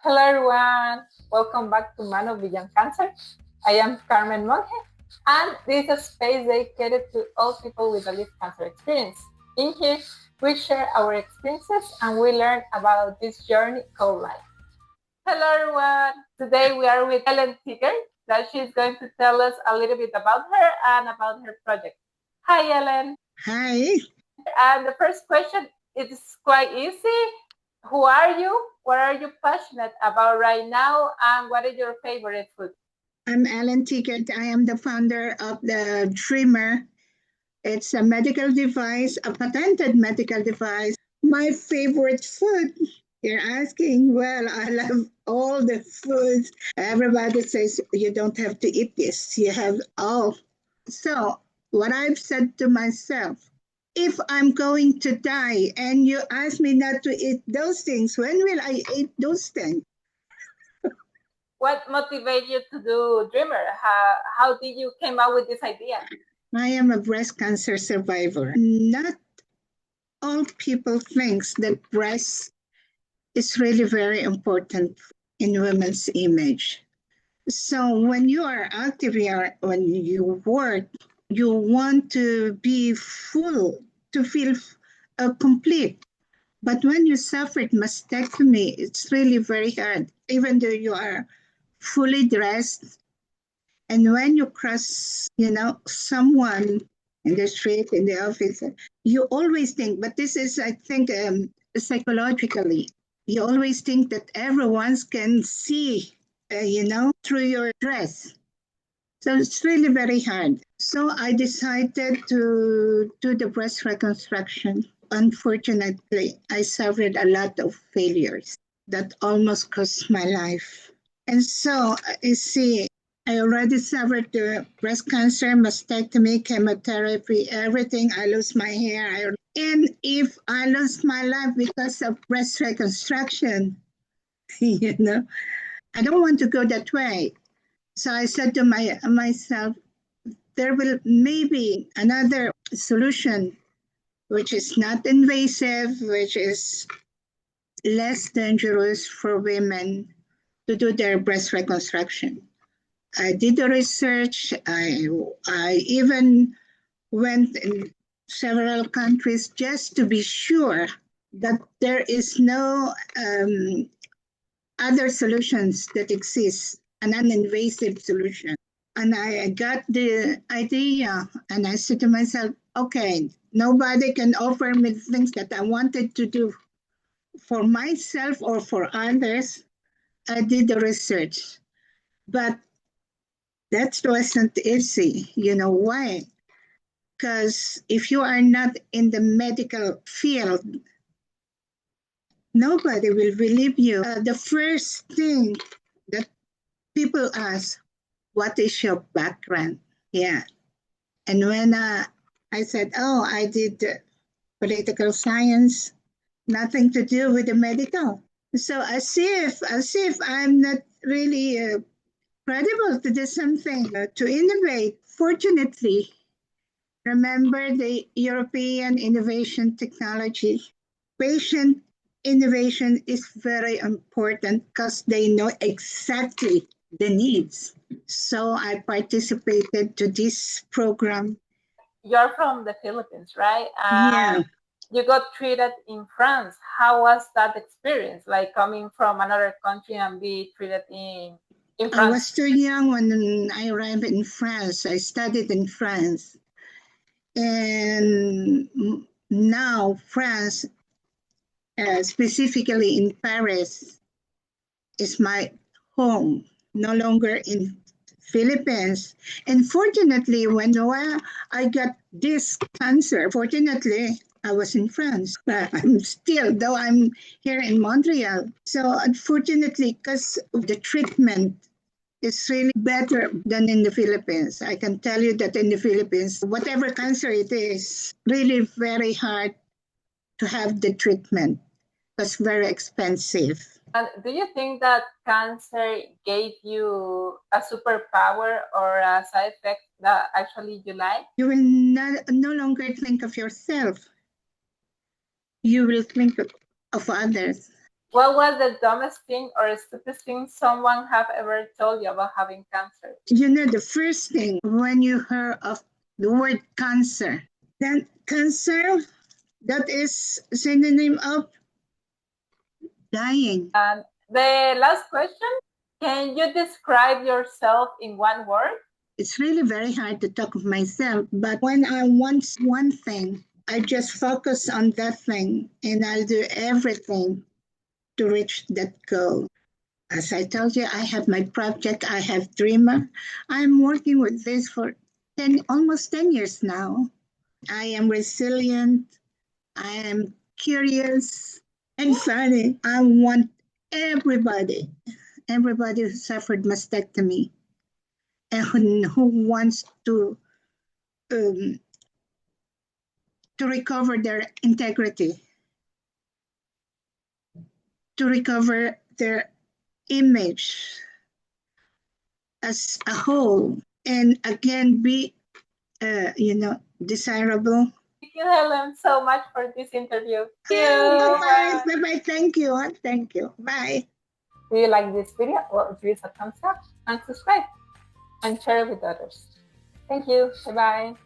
Hello everyone, welcome back to Mano Beyond Cancer. I am Carmen Monge, and this is a space dedicated to all people with a lived cancer experience. In here, we share our experiences and we learn about this journey called life. Hello everyone, today we are with Tiguert, that she's going to tell us a little bit about her and about her project. Hi Ellen. Hi. And the first question is quite easy. Who are you? What are you passionate about right now? And what is your favorite food? I'm Ellen Tiguert. I am the founder of the Dreamer. It's a medical device, a patented medical device. My favorite food, you're asking, well, I love all the foods. Everybody says you don't have to eat this. You have all. So what I've said to myself, if I'm going to die and you ask me not to eat those things, when will I eat those things? What motivated you to do Dreamer? How did you came up with this idea? I am a breast cancer survivor. Not all people think that breast is really very important in women's image. So when you are active, when you work, you want to be full, to feel complete. But when you suffered mastectomy, it's really very hard, even though you are fully dressed. And when you cross, someone in the street, in the office, you always think, but this is, I think, psychologically, you always think that everyone can see, through your dress. So it's really very hard. So I decided to do the breast reconstruction. Unfortunately, I suffered a lot of failures that almost cost my life. And so, you see, I already suffered the breast cancer, mastectomy, chemotherapy, everything. I lost my hair. And if I lost my life because of breast reconstruction, I don't want to go that way. So I said to myself, there will maybe another solution, which is not invasive, which is less dangerous for women to do their breast reconstruction. I did the research. I even went in several countries just to be sure that there is no other solutions that exist, an non-invasive solution. And I got the idea and I said to myself, okay, nobody can offer me things that I wanted to do for myself or for others. I did the research, but that wasn't easy. You know why? Because if you are not in the medical field, nobody will believe you. The first thing that people ask, what is your background? Yeah. And when I said, oh, I did political science, nothing to do with the medical. So as if I'm not really credible to do something, to innovate. Fortunately, remember the European innovation technology. Patient innovation is very important because they know exactly the needs. So I participated to this program. You're from the Philippines, right? Yeah. You got treated in France. How was that experience? Like coming from another country and be treated in France? I was too young when I arrived in France. I studied in France. And now France, specifically in Paris, is my home, no longer in Philippines. And fortunately, when I got this cancer, fortunately, I was in France. I'm still, though I'm here in Montreal. So unfortunately, because of the treatment, it's really better than in the Philippines. I can tell you that in the Philippines, whatever cancer it is, really very hard to have the treatment. It's very expensive. And do you think that cancer gave you a superpower or a side effect that actually you like? You will no longer think of yourself. You will think of others. What was the dumbest thing or stupidest thing someone have ever told you about having cancer? You know, the first thing when you hear of the word cancer, then cancer, that is synonym of dying. And the last question, can you describe yourself in one word? It's really very hard to talk of myself, but when I want one thing, I just focus on that thing and I'll do everything to reach that goal. As I told you, I have my project, I have Dreamer. I'm working with this for almost 10 years now. I am resilient, I am curious and funny. I want everybody who suffered mastectomy and who wants um, to recover their integrity, to recover their image as a whole, and again be, desirable. Thank you, Helen, so much for this interview. Thank you. Bye. Bye. Thank you. Thank you. Bye. Do you like this video? Well, give us a thumbs up and subscribe and share it with others. Thank you. Bye-bye.